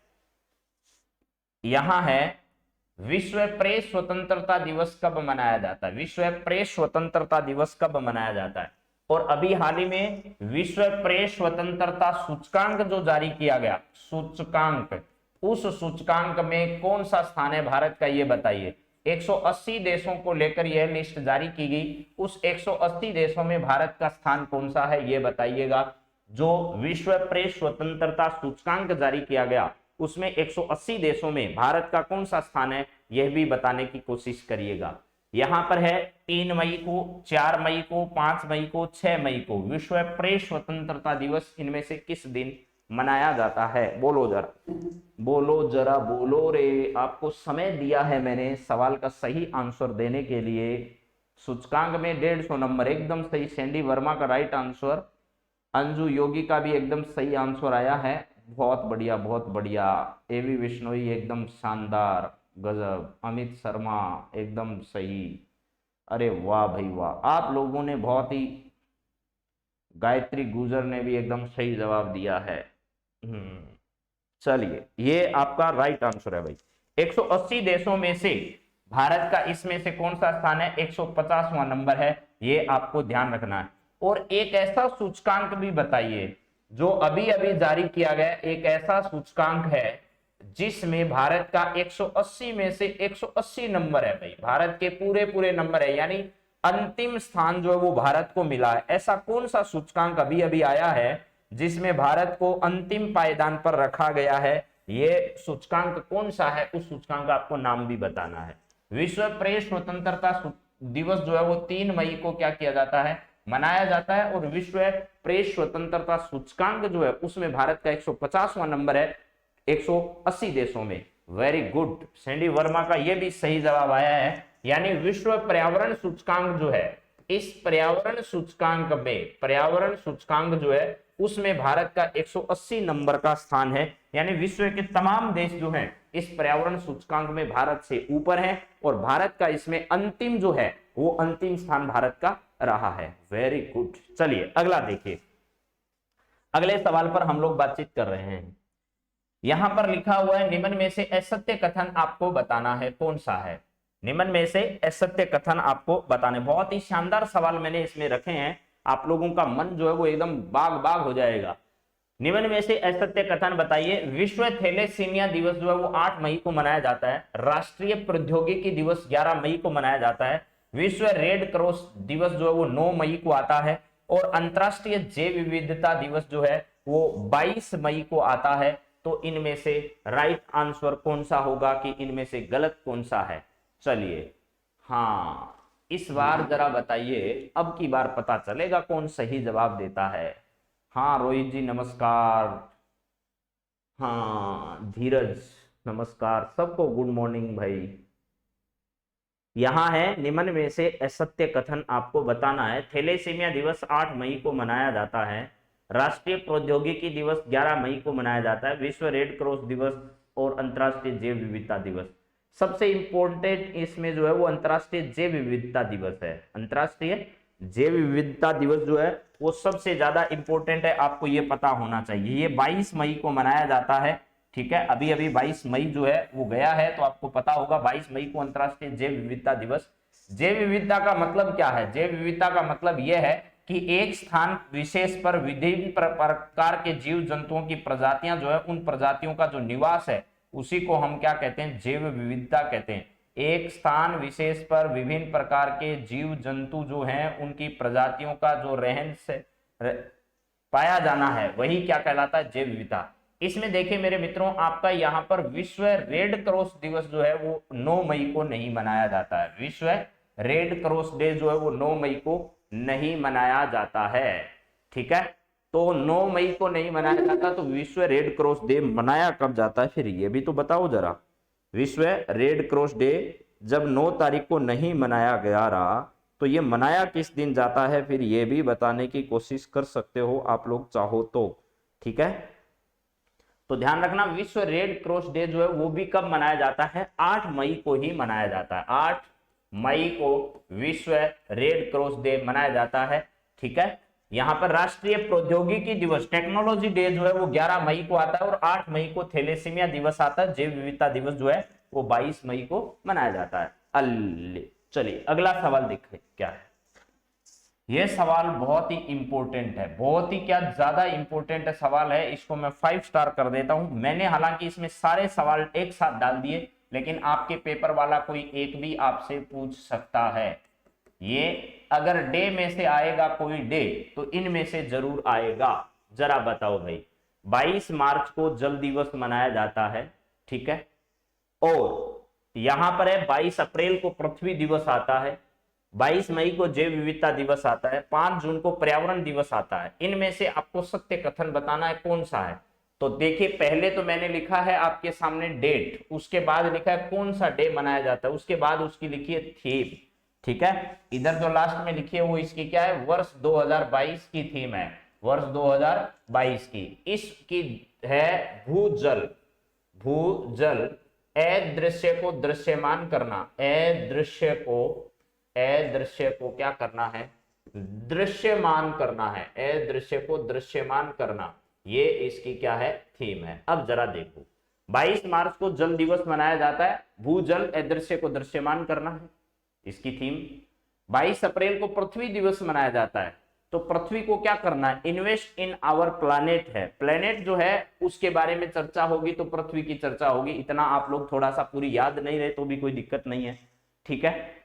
यहां है विश्व प्रेस स्वतंत्रता दिवस कब मनाया जाता है? विश्व प्रेस स्वतंत्रता दिवस कब मनाया जाता है? और अभी हाल ही में विश्व प्रेस स्वतंत्रता सूचकांक जो जारी किया गया, सूचकांक, उस सूचकांक में कौन सा स्थान है भारत का? ये बताइए। 180 देशों को लेकर यह लिस्ट जारी की गई। उस 180 देशों में भारत का स्थान कौन सा है ये बताइएगा। जो विश्व प्रेस स्वतंत्रता सूचकांक जारी किया गया उसमें 180 देशों में भारत का कौन सा स्थान है यह भी बताने की कोशिश करिएगा। यहां पर है 3 मई को, 4 मई को, 5 मई को, 6 मई को विश्व प्रेस स्वतंत्रता दिवस इनमें से किस दिन मनाया जाता है? बोलो जरा, बोलो जरा, बोलो रे। आपको समय दिया है मैंने सवाल का सही आंसर देने के लिए। सूचकांक में 150 नंबर, एकदम सही। सैंडी वर्मा का राइट आंसर, अंजू योगी का भी एकदम सही आंसर आया है। बहुत बढ़िया, बहुत बढ़िया। एवी विश्नोई एकदम शानदार, गजब। अमित शर्मा एकदम सही। अरे वाह भाई वाह, आप लोगों ने बहुत ही। गायत्री गुजर ने भी एकदम सही जवाब दिया है। चलिए, ये आपका राइट आंसर है भाई। 180 देशों में से भारत का इसमें से कौन सा स्थान है? 150वां नंबर है, ये आपको ध्यान रखना है। और एक ऐसा सूचकांक भी बताइए जो अभी अभी जारी किया गया, एक ऐसा सूचकांक है जिसमें भारत का 180 में से 180 नंबर है भाई। भारत के पूरे नंबर है, यानी अंतिम स्थान जो है वो भारत को मिला है। ऐसा कौन सा सूचकांक अभी अभी आया है जिसमें भारत को अंतिम पायदान पर रखा गया है? ये सूचकांक कौन सा है? उस सूचकांक का आपको नाम भी बताना है। विश्व प्रेस स्वतंत्रता दिवस जो है वो 3 मई को क्या किया जाता है, मनाया जाता है। और विश्व प्रेस स्वतंत्रता सूचकांक जो है उसमें भारत का 150वां नंबर है 180 देशों में। वेरी गुड, सैंडी वर्मा का ये भी सही जवाब आया है। यानी विश्व पर्यावरण सूचकांक जो है, इस पर्यावरण सूचकांक जो है उसमें भारत का 180 नंबर का स्थान है। यानी विश्व के तमाम देश जो हैं इस पर्यावरण सूचकांक में भारत से ऊपर हैं और भारत का इसमें अंतिम जो है वो अंतिम स्थान भारत का रहा है। Very good. चलिए अगला देखिए, अगले सवाल पर हम लोग बातचीत कर रहे हैं। यहां पर लिखा हुआ है निम्न में से असत्य कथन आपको बताना है, कौन सा है? निम्न में से असत्य कथन आपको बताने। बहुत ही शानदार सवाल मैंने इसमें रखे हैं, आप लोगों का मन जो है वो एकदम बाग बाग हो जाएगा। निम्न में से असत्य कथन बताइए। विश्व थैलेसीमिया दिवस जो है वो 8 मई को मनाया जाता है। राष्ट्रीय प्रौद्योगिकी दिवस 11 मई को मनाया जाता है। विश्व रेड क्रॉस दिवस जो है वो 9 मई को आता है। और अंतरराष्ट्रीय जैव विविधता दिवस जो है वो 22 मई को आता है। तो इनमें से राइट आंसर कौन सा होगा कि इनमें से गलत कौन सा है? चलिए हाँ, इस बार जरा बताइए, अब की बार पता चलेगा कौन सही जवाब देता है। हाँ रोहित जी नमस्कार, हाँ धीरज नमस्कार, सबको गुड मॉर्निंग भाई। यहां है निम्न में से असत्य कथन आपको बताना है। थैलेसीमिया दिवस 8 मई को मनाया जाता है। राष्ट्रीय प्रौद्योगिकी दिवस 11 मई को मनाया जाता है। विश्व रेड क्रॉस दिवस और अंतरराष्ट्रीय जैव विविधता दिवस। सबसे इंपॉर्टेंट इसमें जो है वो अंतरराष्ट्रीय जैव विविधता दिवस है। अंतरराष्ट्रीय जैव विविधता दिवस जो है वो सबसे ज्यादा इंपॉर्टेंट है, आपको ये पता होना चाहिए। ये 22 मई को मनाया जाता है, ठीक है। अभी अभी 22 मई जो है वो गया है, तो आपको पता होगा 22 मई को अंतरराष्ट्रीय जैव विविधता दिवस। जैव विविधता का मतलब क्या है? जैव विविधता का मतलब यह है कि एक स्थान विशेष पर विभिन्न प्रकार के जीव जंतुओं की प्रजातियां जो है उन प्रजातियों का जो निवास है उसी को हम क्या कहते हैं? जैव विविधता कहते हैं। एक स्थान विशेष पर विभिन्न प्रकार के जीव जंतु जो हैं उनकी प्रजातियों का जो रहन से पाया जाना है वही क्या कहलाता है? जैव विविधता। इसमें देखिए मेरे मित्रों, आपका यहाँ पर विश्व रेड क्रॉस दिवस जो है वो 9 मई को नहीं मनाया जाता है। विश्व रेड क्रॉस डे जो है वो 9 मई को नहीं मनाया जाता है, ठीक है। तो 9 मई को नहीं मनाया जाता, तो विश्व रेड क्रॉस डे मनाया कब जाता है फिर ये भी तो बताओ जरा। विश्व रेड क्रॉस डे जब 9 तारीख को नहीं मनाया गया रहा तो ये मनाया किस दिन जाता है फिर ये भी बताने की कोशिश कर सकते हो आप लोग चाहो तो, ठीक है। तो ध्यान रखना, विश्व रेड क्रॉस डे जो है वो भी कब मनाया जाता है? 8 मई को ही मनाया जाता है। 8 मई को विश्व रेड क्रॉस डे मनाया जाता है, ठीक है। यहाँ पर राष्ट्रीय प्रौद्योगिकी दिवस टेक्नोलॉजी डे जो है वो 11 मई को आता है और 8 मई को थैलेसीमिया दिवस आता है। जैव विविधता दिवस जो है वो 22 मई को मनाया जाता है। अल्ले चलिए अगला सवाल देखिए क्या है। यह सवाल बहुत ही इंपॉर्टेंट है, बहुत ही क्या ज्यादा इंपॉर्टेंट सवाल है। इसको मैं 5 स्टार कर देता हूं। मैंने हालांकि इसमें सारे सवाल एक साथ डाल दिए, लेकिन आपके पेपर वाला कोई एक भी आपसे पूछ सकता है। ये अगर डे में से आएगा कोई डे तो इनमें से जरूर आएगा। जरा बताओ भाई। 22 मार्च को जल दिवस मनाया जाता है, ठीक है। और यहां पर है 22 अप्रैल को पृथ्वी दिवस आता है, 22 मई को जैव विविधता दिवस आता है, 5 जून को पर्यावरण दिवस आता है। इनमें से आपको सत्य कथन बताना है कौन सा है। तो देखिए पहले तो मैंने लिखा है आपके सामने डेट, उसके बाद लिखा है कौन सा डे मनाया जाता है, उसके बाद उसकी लिखी है थीम, ठीक है। इधर जो लास्ट में लिखी है वो इसकी क्या है? वर्ष 2022 की थीम है, वर्ष 2022 की। इसकी है भूजल। भूजल अदृश्य को दृश्यमान करना, अदृश्य को क्या करना है? दृश्यमान करना है, अदृश्य को दृश्यमान करना, ये इसकी क्या है? थीम है। अब जरा देखो, 22 मार्च को जल दिवस मनाया जाता है, भूजल अदृश्य को दृश्यमान करना है इसकी थीम। 22 अप्रैल को पृथ्वी दिवस मनाया जाता है, तो पृथ्वी को क्या करना है? इन्वेस्ट इन आवर प्लैनेट है। प्लैनेट जो है उसके बारे में चर्चा होगी, तो पृथ्वी की चर्चा होगी। इतना आप लोग थोड़ा सा पूरी याद नहीं रहे तो भी कोई दिक्कत नहीं है, ठीक है।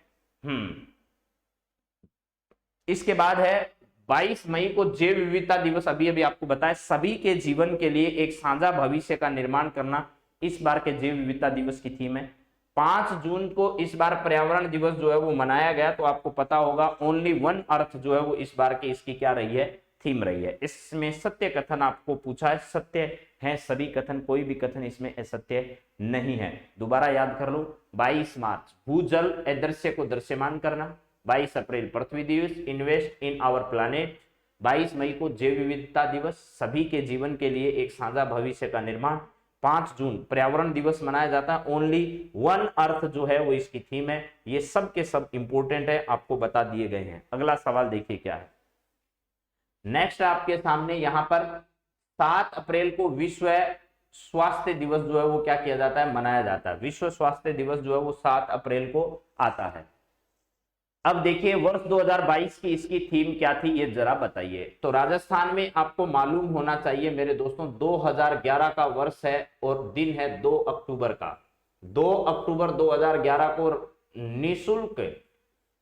इसके बाद है 22 मई को जैव विविधता दिवस। अभी अभी आपको बताया, सभी के जीवन के लिए एक साझा भविष्य का निर्माण करना इस बार के जैव विविधता दिवस की थीम है। 5 जून को इस बार पर्यावरण दिवस जो है वो मनाया गया, तो आपको पता होगा ओनली वन अर्थ जो है वो इस बार की इसकी क्या रही है, थीम रही है। इसमें सत्य कथन आपको पूछा है, सत्य है सभी कथन, कोई भी कथन इसमें असत्य नहीं है। दोबारा याद कर लो, 22 मार्च भूजल अदृश्य को दृश्यमान करना, 22 अप्रैल पृथ्वी दिवस, इन्वेस्ट इन आवर प्लैनेट, 22 मई को जैव विविधता दिवस, सभी के जीवन के लिए एक साझा भविष्य का निर्माण, 5 जून पर्यावरण दिवस मनाया जाता है, ओनली वन अर्थ जो है वो इसकी थीम है। ये सब के सब इंपोर्टेंट है, आपको बता दिए गए हैं। अगला सवाल देखिए क्या है। नेक्स्ट आपके सामने यहां पर 7 अप्रैल को विश्व स्वास्थ्य दिवस जो है वो क्या किया जाता है, मनाया जाता है। विश्व स्वास्थ्य दिवस जो है वो 7 अप्रैल को आता है। अब देखिए वर्ष 2022 की इसकी थीम क्या थी, ये जरा बताइए। तो राजस्थान में आपको मालूम होना चाहिए मेरे दोस्तों, 2011 का वर्ष है और दिन है 2 अक्टूबर का। 2 अक्टूबर 2011 को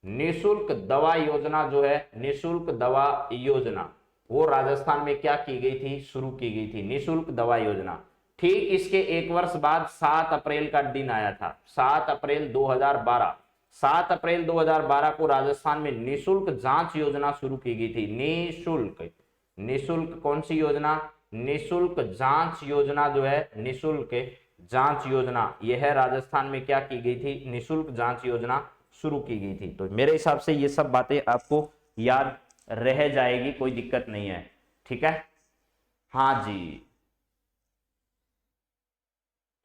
निशुल्क दवा योजना जो है, निशुल्क दवा योजना वो राजस्थान में क्या की गई थी, शुरू की गई थी, निशुल्क दवा योजना। ठीक इसके एक वर्ष बाद 7 अप्रैल का दिन आया था, 7 अप्रैल 2012। 7 अप्रैल 2012 को राजस्थान में निशुल्क जांच योजना शुरू की गई थी। निशुल्क कौन सी योजना, निशुल्क जांच योजना जो है, निशुल्क जांच योजना, यह राजस्थान में क्या की गई थी, निशुल्क जांच योजना शुरू की गई थी। तो मेरे हिसाब से ये सब बातें आपको याद रह जाएगी, कोई दिक्कत नहीं है, ठीक है। हाँ जी,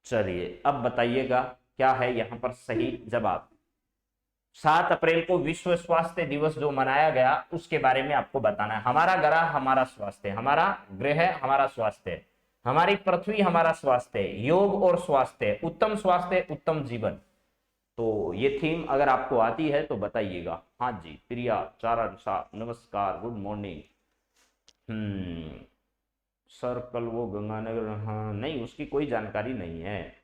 चलिए अब बताइएगा क्या है यहां पर सही जवाब। 7 अप्रैल को विश्व स्वास्थ्य दिवस जो मनाया गया उसके बारे में आपको बताना है। हमारा ग्रह हमारा स्वास्थ्य, हमारा ग्रह हमारा स्वास्थ्य, हमारी पृथ्वी हमारा स्वास्थ्य, योग और स्वास्थ्य, उत्तम स्वास्थ्य उत्तम जीवन। तो ये थीम अगर आपको आती है तो बताइएगा। हाँ जी, प्रिया चारण शाह नमस्कार, गुड मॉर्निंग। सर कल वो गंगानगर, हाँ नहीं उसकी कोई जानकारी नहीं है।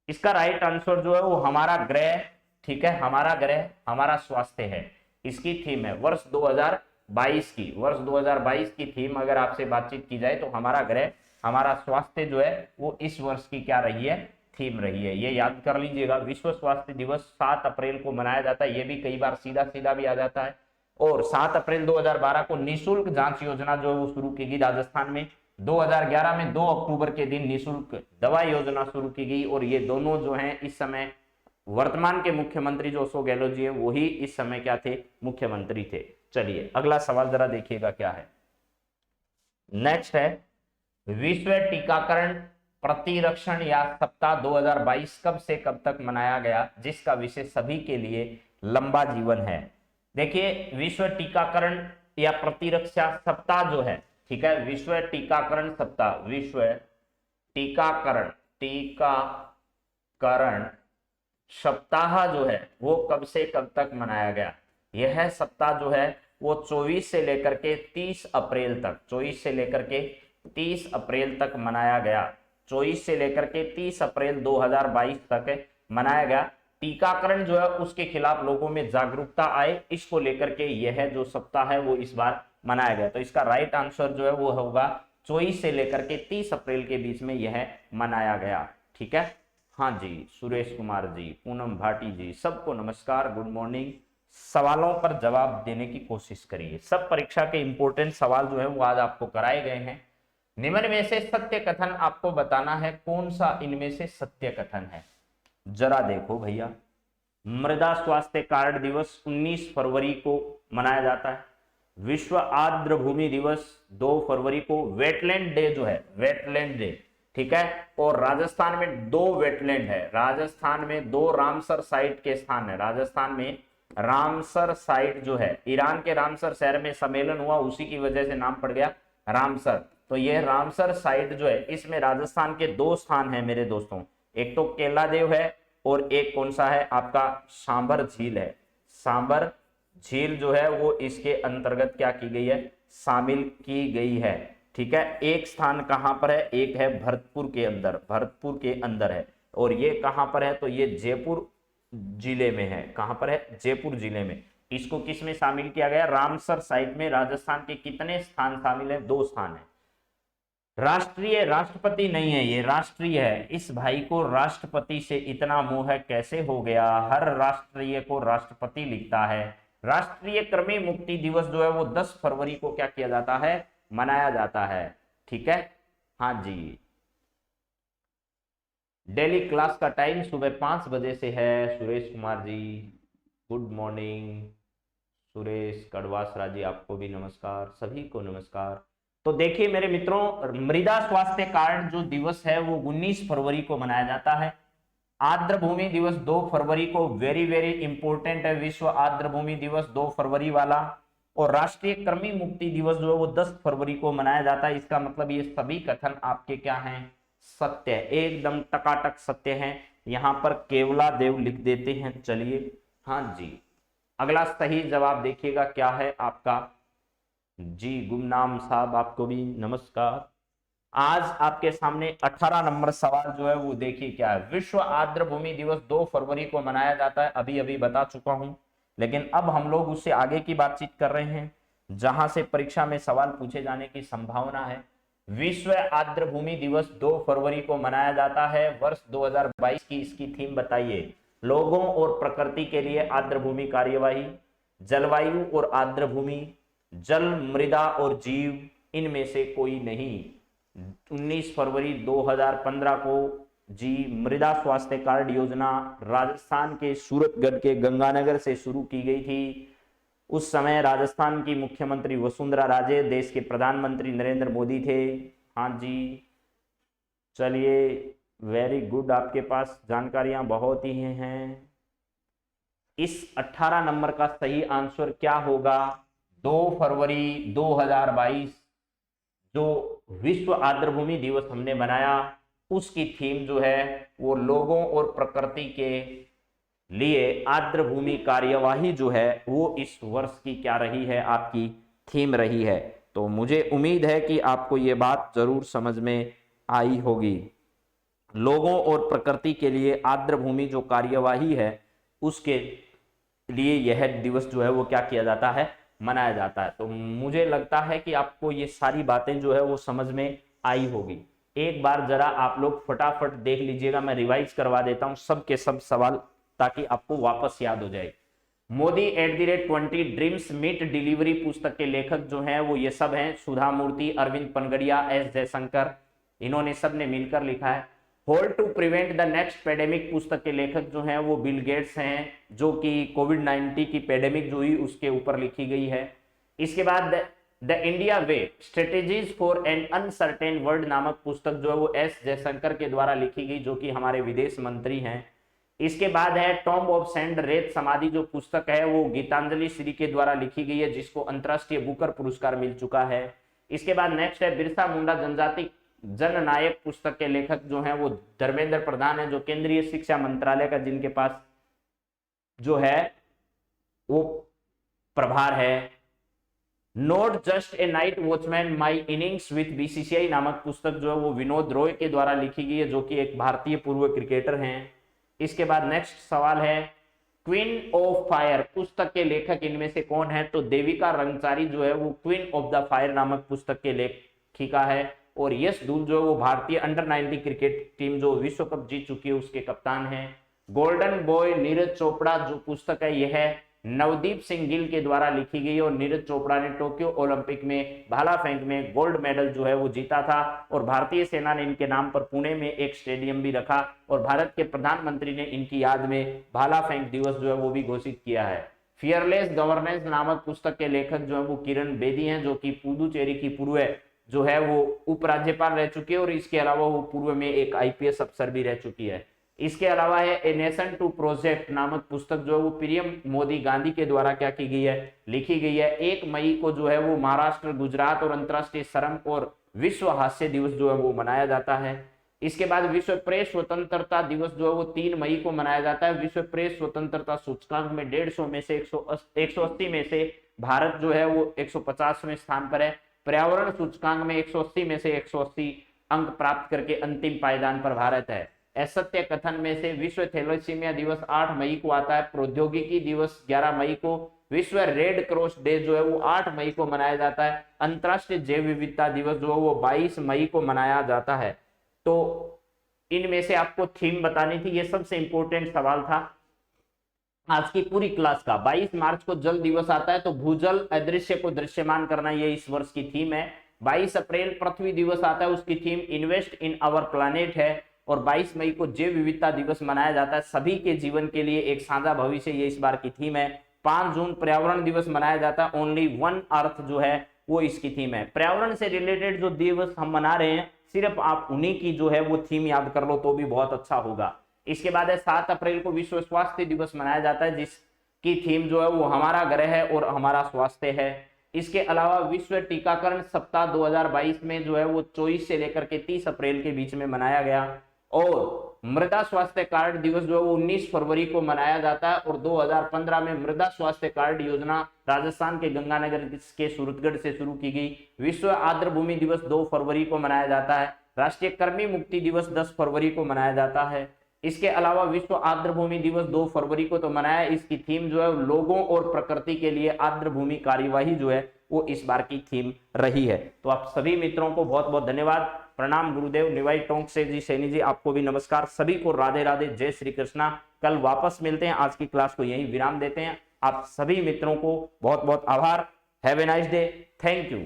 इसका राइट आंसर जो है वो हमारा ग्रह, ठीक है, हमारा ग्रह हमारा स्वास्थ्य है, इसकी थीम है वर्ष 2022 की। वर्ष 2022 की थीम अगर आपसे बातचीत की जाए तो हमारा ग्रह हमारा स्वास्थ्य जो है वो इस वर्ष की क्या रही है, थीम रही है। ये याद कर लीजिएगा। विश्व स्वास्थ्य दिवस 7 अप्रैल को मनाया जाता है, ये भी कई बार सीधा सीधा भी आ जाता है। और 7 अप्रैल 2012 को निःशुल्क जांच योजना जो है वो शुरू की गई राजस्थान में। 2011 में 2 अक्टूबर के दिन निःशुल्क दवा योजना शुरू की गई। और ये दोनों जो हैं इस समय वर्तमान के मुख्यमंत्री जो अशोक गहलोत जी हैं वही इस समय क्या थे, मुख्यमंत्री थे। चलिए अगला सवाल जरा देखिएगा क्या है। नेक्स्ट है विश्व टीकाकरण प्रतिरक्षण या सप्ताह 2022 कब से कब तक मनाया गया, जिसका विषय सभी के लिए लंबा जीवन है। देखिए विश्व टीकाकरण या प्रतिरक्षा सप्ताह जो है, ठीक है, विश्व टीकाकरण सप्ताह, विश्व टीकाकरण सप्ताह जो है वो कब से कब तक मनाया गया। यह सप्ताह जो है वो 24 से लेकर के 30 अप्रैल तक, 24 से लेकर के 30 अप्रैल तक मनाया गया। 24 से लेकर के 30 अप्रैल 2022 तक मनाया गया। टीकाकरण जो है उसके खिलाफ लोगों में जागरूकता आए, इसको लेकर के यह जो सप्ताह है वो इस बार मनाया गया। तो इसका राइट आंसर जो है वो होगा 24 से लेकर के 30 अप्रैल के बीच में यह मनाया गया, ठीक है। हाँ जी, सुरेश कुमार जी, पूनम भाटी जी, सबको नमस्कार, गुड मॉर्निंग। सवालों पर जवाब देने की कोशिश करिए। सब परीक्षा के इंपॉर्टेंट सवाल जो है वो आज आपको कराए गए हैं। निम्न में से सत्य कथन आपको बताना है, कौन सा इनमें से सत्य कथन है, जरा देखो भैया। मृदा स्वास्थ्य कार्ड दिवस 19 फरवरी को मनाया जाता है। विश्व आर्द्र भूमि दिवस 2 फरवरी को। वेटलैंड डे जो है, वेटलैंड डे, ठीक है। और राजस्थान में 2 वेटलैंड है, राजस्थान में 2 रामसर साइट के स्थान है। राजस्थान में रामसर साइट जो है, ईरान के रामसर शहर में सम्मेलन हुआ, उसी की वजह से नाम पड़ गया रामसर। तो यह रामसर साइट जो है इसमें राजस्थान के 2 स्थान है मेरे दोस्तों, एक तो केला देव है और एक कौन सा है आपका सांबर झील है। सांबर झील जो है वो इसके अंतर्गत क्या की गई है, शामिल की गई है, ठीक है। एक स्थान कहां पर है, एक है भरतपुर के अंदर, भरतपुर के अंदर है। और ये कहां पर है, तो ये जयपुर जिले में है। कहां पर है, जयपुर जिले में। इसको किस में शामिल किया गया, रामसर साइट में। राजस्थान के कितने स्थान शामिल है, 2 स्थान है। राष्ट्रीय, राष्ट्रपति नहीं है ये, राष्ट्रीय है। इस भाई को राष्ट्रपति से इतना मोह कैसे हो गया, हर राष्ट्रीय को राष्ट्रपति लिखता है। राष्ट्रीय कृमि मुक्ति दिवस जो है वो 10 फरवरी को क्या किया जाता है, मनाया जाता है। ठीक है, हाँ जी। डेली क्लास का टाइम सुबह 5 बजे से है। Suresh Kumar ji good morning. सुरेश कड़वासरा जी आपको भी नमस्कार, सभी को नमस्कार। तो देखिए मेरे मित्रों, मृदा स्वास्थ्य कार्ड जो दिवस है वो 19 फरवरी को मनाया जाता है। आर्द्र भूमि दिवस 2 फरवरी को, वेरी वेरी इंपॉर्टेंट है विश्व आर्द्र भूमि दिवस 2 फरवरी वाला। और राष्ट्रीय कृमि मुक्ति दिवस जो है वो 10 फरवरी को मनाया जाता है। इसका मतलब ये सभी कथन आपके क्या हैं, सत्य, एकदम टकाटक सत्य हैं। यहां पर केवला देव लिख देते हैं। चलिए, हाँ जी, अगला सही जवाब देखिएगा क्या है आपका। जी गुमनाम साहब आपको भी नमस्कार। आज आपके सामने 18 नंबर सवाल जो है वो देखिए क्या है। विश्व आर्द्र भूमि दिवस 2 फरवरी को मनाया जाता है, अभी अभी बता चुका हूं। लेकिन अब हम लोग उससे आगे की बातचीत कर रहे हैं, जहां से परीक्षा में सवाल पूछे जाने की संभावना है। विश्व आर्द्र भूमि दिवस 2 फरवरी को मनाया जाता है। वर्ष 2022 की इसकी थीम बताइए। लोगों और प्रकृति के लिए आर्द्र भूमि कार्यवाही, जलवायु और आर्द्र भूमि, जल, मृदा और जीव, इनमें से कोई नहीं। 19 फरवरी 2015 को जी मृदा स्वास्थ्य कार्ड योजना राजस्थान के सूरतगढ़ के गंगानगर से शुरू की गई थी। उस समय राजस्थान की मुख्यमंत्री वसुंधरा राजे, देश के प्रधानमंत्री नरेंद्र मोदी थे। हाँ जी, चलिए, वेरी गुड, आपके पास जानकारियां बहुत ही हैं। इस 18 नंबर का सही आंसर क्या होगा, 2 फरवरी 2022 जो विश्व आर्द्र भूमि दिवस हमने बनाया, उसकी थीम जो है वो लोगों और प्रकृति के लिए आर्द्र भूमि कार्यवाही जो है वो इस वर्ष की क्या रही है, आपकी थीम रही है। तो मुझे उम्मीद है कि आपको ये बात जरूर समझ में आई होगी। लोगों और प्रकृति के लिए आर्द्र भूमि जो कार्यवाही है उसके लिए यह दिवस जो है वो क्या किया जाता है, मनाया जाता है। तो मुझे लगता है कि आपको ये सारी बातें जो है वो समझ में आई होगी। एक बार जरा आप लोग फटाफट देख लीजिएगा, मैं रिवाइज करवा देता हूं सब के सब सवाल ताकि आपको वापस याद हो जाए। मोदी @20 ड्रीम्स मीट डिलीवरी पुस्तक के लेखक जो हैं वो ये सब हैं, सुधा मूर्ति, अरविंद पनगड़िया, एस जयशंकर, इन्होंने सब ने मिलकर लिखा है। होल्ड to prevent the next pandemic पुस्तक के लेखक जो हैं वो बिल गेट्स हैं, जो कि कोविड-19 की पेडेमिक जो हुई उसके ऊपर लिखी गई है। इसके बाद the India way strategies for an uncertain world नामक पुस्तक जो है वो एस जयशंकर के द्वारा लिखी गई, जो कि हमारे विदेश मंत्री हैं। इसके बाद है टॉम्ब ऑफ सैंड, रेत समाधि जो पुस्तक है वो गीतांजलि श्री के द्वारा लिखी गई है, जिसको अंतरराष्ट्रीय बुकर पुरस्कार मिल चुका है। इसके बाद नेक्स्ट है बिरसा मुंडा जनजाति जननायक पुस्तक के लेखक जो हैं वो धर्मेंद्र प्रधान है, जो केंद्रीय शिक्षा मंत्रालय का जिनके पास जो है वो प्रभार है। Not just a night watchman my innings with BCCI नामक पुस्तक जो है वो विनोद रॉय के द्वारा लिखी गई है, जो कि एक भारतीय पूर्व क्रिकेटर हैं। इसके बाद नेक्स्ट सवाल है क्वीन ऑफ फायर पुस्तक के लेखक इनमें से कौन है, तो देविका रंगचारी जो है वो क्वीन ऑफ द फायर नामक पुस्तक के लेखिका है। और यश धूल जो है वो भारतीय अंडर-19 क्रिकेट टीम जो विश्व कप जीत चुकी है उसके कप्तान हैं। गोल्डन बॉय नीरज चोपड़ा जो पुस्तक है यह है नवदीप सिंह गिल के द्वारा लिखी गई, और नीरज चोपड़ा ने टोक्यो ओलंपिक में भाला फेंक में गोल्ड मेडल जो है वो जीता था। और भारतीय सेना ने इनके नाम पर पुणे में एक स्टेडियम भी रखा, और भारत के प्रधानमंत्री ने इनकी याद में भाला फेंक दिवस जो है वो भी घोषित किया है। फियरलेस गवर्नेंस नामक पुस्तक के लेखक जो है वो किरण बेदी हैं, जो कि पुदुचेरी की पूर्व जो है वो उपराज्यपाल रह चुकी है, और इसके अलावा वो पूर्व में एक आईपीएस अफसर भी रह चुकी है। इसके अलावा है ए नेशन टू प्रोजेक्ट नामक पुस्तक जो है वो पीएम मोदी गांधी के द्वारा क्या की गई है, लिखी गई है। 1 मई को जो है वो महाराष्ट्र, गुजरात और अंतर्राष्ट्रीय श्रम और विश्व हास्य दिवस जो है वो मनाया जाता है। इसके बाद विश्व प्रेस स्वतंत्रता दिवस जो है वो 3 मई को मनाया जाता है। विश्व प्रेस स्वतंत्रता सूचकांक में 150 में से 180 में से भारत जो है वो 150वें स्थान पर है। पर्यावरण सूचकांक में 180 में से 180 अंक प्राप्त करके अंतिम पायदान पर भारत है। असत्य कथन में से विश्व थैलेसीमिया दिवस 8 मई को आता है। प्रौद्योगिकी दिवस 11 मई को, विश्व रेड क्रॉस डे जो है वो 8 मई को मनाया जाता है। अंतर्राष्ट्रीय जैव विविधता दिवस जो है वो 22 मई को मनाया जाता है। तो इनमें से आपको थीम बतानी थी, ये सबसे इंपॉर्टेंट सवाल था आज की पूरी क्लास का। 22 मार्च को जल दिवस आता है, तो भूजल अदृश्य को दृश्यमान करना ये इस वर्ष की थीम है। 22 अप्रैल पृथ्वी दिवस आता है, उसकी theme invest in our planet है। और 22 मई को जैव विविधता दिवस मनाया जाता है, सभी के जीवन के लिए एक साझा भविष्य, ये इस बार की थीम है। 5 जून पर्यावरण दिवस मनाया जाता है, ओनली वन अर्थ जो है वो इसकी थीम है। पर्यावरण से रिलेटेड जो दिवस हम मना रहे हैं, सिर्फ आप उन्हीं की जो है वो थीम याद कर लो तो भी बहुत अच्छा होगा। इसके बाद है 7 अप्रैल को विश्व स्वास्थ्य दिवस मनाया जाता है, जिसकी थीम जो है वो हमारा ग्रह है और हमारा स्वास्थ्य है। इसके अलावा विश्व टीकाकरण सप्ताह 2022 में जो है वो 24 से लेकर के 30 अप्रैल के बीच में मनाया गया। और मृदा स्वास्थ्य कार्ड दिवस जो है वो 19 फरवरी को मनाया जाता है। और 2015 में मृदा स्वास्थ्य कार्ड योजना राजस्थान के गंगानगर के सूरतगढ़ से शुरू की गई। विश्व आर्द्र भूमि दिवस 2 फरवरी को मनाया जाता है। राष्ट्रीय कर्मी मुक्ति दिवस 10 फरवरी को मनाया जाता है। इसके अलावा विश्व आर्द्र भूमि दिवस 2 फरवरी को तो मनाया, इसकी थीम जो है लोगों और प्रकृति के लिए आर्द्र भूमि कार्यवाही जो है वो इस बार की थीम रही है। तो आप सभी मित्रों को बहुत बहुत धन्यवाद। प्रणाम गुरुदेव। निवाई टोंक से जी सैनी जी, आपको भी नमस्कार। सभी को राधे राधे, जय श्री कृष्णा। कल वापस मिलते हैं, आज की क्लास को यही विराम देते हैं। आप सभी मित्रों को बहुत बहुत आभार। Have a nice day, thank you.